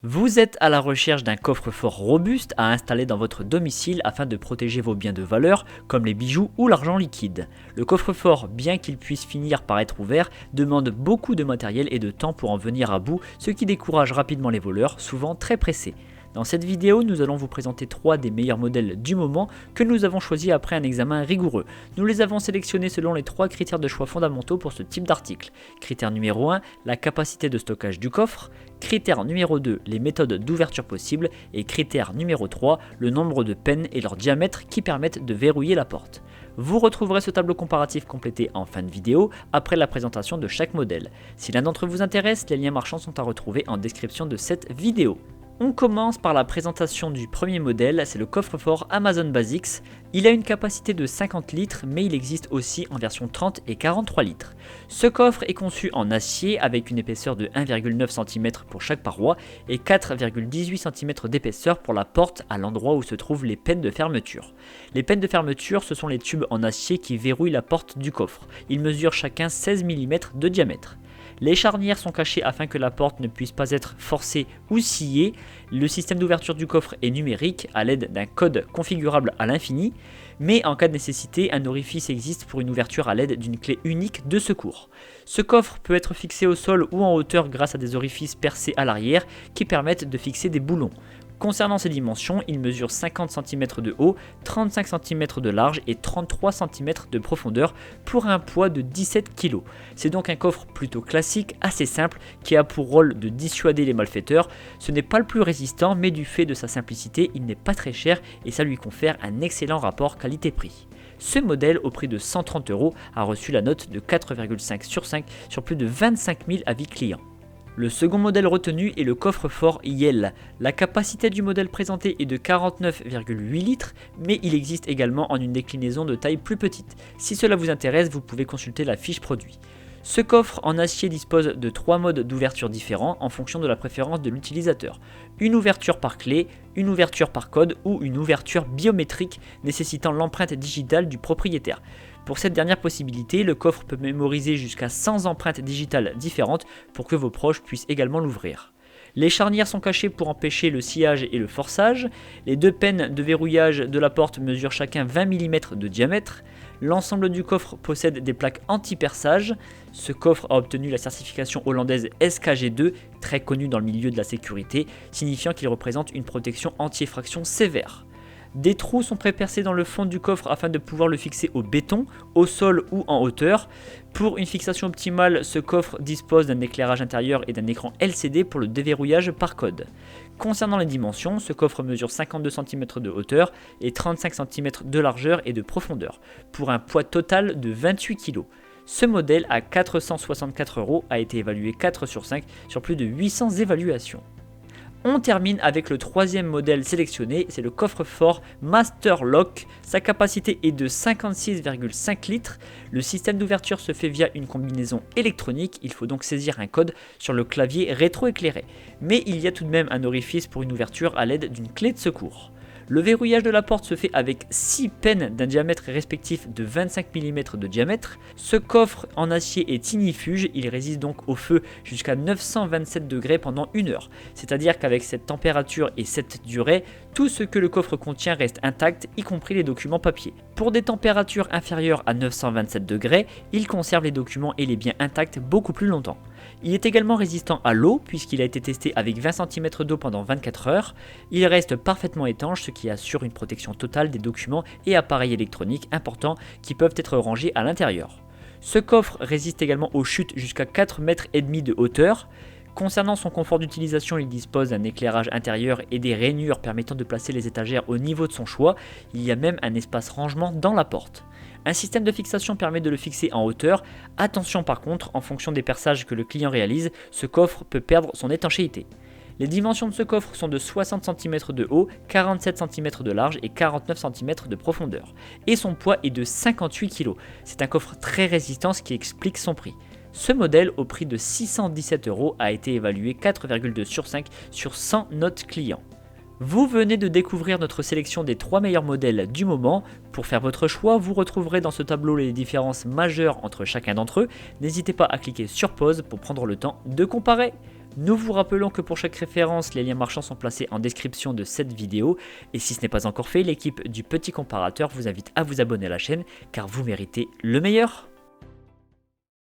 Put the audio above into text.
Vous êtes à la recherche d'un coffre-fort robuste à installer dans votre domicile afin de protéger vos biens de valeur comme les bijoux ou l'argent liquide. Le coffre-fort, bien qu'il puisse finir par être ouvert, demande beaucoup de matériel et de temps pour en venir à bout, ce qui décourage rapidement les voleurs, souvent très pressés. Dans cette vidéo, nous allons vous présenter 3 des meilleurs modèles du moment que nous avons choisis après un examen rigoureux. Nous les avons sélectionnés selon les 3 critères de choix fondamentaux pour ce type d'article. Critère numéro 1, la capacité de stockage du coffre. Critère numéro 2, les méthodes d'ouverture possibles. Et critère numéro 3, le nombre de pennes et leur diamètre qui permettent de verrouiller la porte. Vous retrouverez ce tableau comparatif complété en fin de vidéo après la présentation de chaque modèle. Si l'un d'entre vous intéresse, les liens marchands sont à retrouver en description de cette vidéo. On commence par la présentation du premier modèle, c'est le coffre-fort Amazon Basics. Il a une capacité de 50 litres, mais il existe aussi en version 30 et 43 litres. Ce coffre est conçu en acier avec une épaisseur de 1,9 cm pour chaque paroi et 4,18 cm d'épaisseur pour la porte à l'endroit où se trouvent les pennes de fermeture. Les pennes de fermeture, ce sont les tubes en acier qui verrouillent la porte du coffre. Ils mesurent chacun 16 mm de diamètre. Les charnières sont cachées afin que la porte ne puisse pas être forcée ou sciée. Le système d'ouverture du coffre est numérique à l'aide d'un code configurable à l'infini, mais en cas de nécessité, un orifice existe pour une ouverture à l'aide d'une clé unique de secours. Ce coffre peut être fixé au sol ou en hauteur grâce à des orifices percés à l'arrière qui permettent de fixer des boulons. Concernant ses dimensions, il mesure 50 cm de haut, 35 cm de large et 33 cm de profondeur pour un poids de 17 kg. C'est donc un coffre plutôt classique, assez simple, qui a pour rôle de dissuader les malfaiteurs. Ce n'est pas le plus résistant, mais du fait de sa simplicité, il n'est pas très cher et ça lui confère un excellent rapport qualité-prix. Ce modèle, au prix de 130 €, a reçu la note de 4,5 sur 5 sur plus de 25 000 avis clients. Le second modèle retenu est le coffre-fort Yale. La capacité du modèle présenté est de 49,8 litres, mais il existe également en une déclinaison de taille plus petite. Si cela vous intéresse, vous pouvez consulter la fiche produit. Ce coffre en acier dispose de 3 modes d'ouverture différents en fonction de la préférence de l'utilisateur. Une ouverture par clé, une ouverture par code ou une ouverture biométrique nécessitant l'empreinte digitale du propriétaire. Pour cette dernière possibilité, le coffre peut mémoriser jusqu'à 100 empreintes digitales différentes pour que vos proches puissent également l'ouvrir. Les charnières sont cachées pour empêcher le sciage et le forçage. Les 2 pennes de verrouillage de la porte mesurent chacun 20 mm de diamètre. L'ensemble du coffre possède des plaques anti-perçage. Ce coffre a obtenu la certification hollandaise SKG2, très connue dans le milieu de la sécurité, signifiant qu'il représente une protection anti-effraction sévère. Des trous sont prépercés dans le fond du coffre afin de pouvoir le fixer au béton, au sol ou en hauteur. Pour une fixation optimale, ce coffre dispose d'un éclairage intérieur et d'un écran LCD pour le déverrouillage par code. Concernant les dimensions, ce coffre mesure 52 cm de hauteur et 35 cm de largeur et de profondeur, pour un poids total de 28 kg. Ce modèle à 464 € a été évalué 4 sur 5 sur plus de 800 évaluations. On termine avec le troisième modèle sélectionné, c'est le coffre-fort Master Lock. Sa capacité est de 56,5 litres. Le système d'ouverture se fait via une combinaison électronique, il faut donc saisir un code sur le clavier rétroéclairé. Mais il y a tout de même un orifice pour une ouverture à l'aide d'une clé de secours. Le verrouillage de la porte se fait avec 6 pennes d'un diamètre respectif de 25 mm de diamètre. Ce coffre en acier est ignifuge, il résiste donc au feu jusqu'à 927 degrés pendant 1 heure. C'est-à-dire qu'avec cette température et cette durée, tout ce que le coffre contient reste intact, y compris les documents papier. Pour des températures inférieures à 927 degrés, il conserve les documents et les biens intacts beaucoup plus longtemps. Il est également résistant à l'eau puisqu'il a été testé avec 20 cm d'eau pendant 24 heures. Il reste parfaitement étanche, ce qui assure une protection totale des documents et appareils électroniques importants qui peuvent être rangés à l'intérieur. Ce coffre résiste également aux chutes jusqu'à 4,5 m de hauteur. Concernant son confort d'utilisation, il dispose d'un éclairage intérieur et des rainures permettant de placer les étagères au niveau de son choix. Il y a même un espace rangement dans la porte. Un système de fixation permet de le fixer en hauteur. Attention par contre, en fonction des perçages que le client réalise, ce coffre peut perdre son étanchéité. Les dimensions de ce coffre sont de 60 cm de haut, 47 cm de large et 49 cm de profondeur. Et son poids est de 58 kg. C'est un coffre très résistant, ce qui explique son prix. Ce modèle, au prix de 617 €, a été évalué 4,2 sur 5 sur 100 notes clients. Vous venez de découvrir notre sélection des 3 meilleurs modèles du moment. Pour faire votre choix, vous retrouverez dans ce tableau les différences majeures entre chacun d'entre eux. N'hésitez pas à cliquer sur pause pour prendre le temps de comparer. Nous vous rappelons que pour chaque référence, les liens marchands sont placés en description de cette vidéo. Et si ce n'est pas encore fait, l'équipe du Petit Comparateur vous invite à vous abonner à la chaîne car vous méritez le meilleur.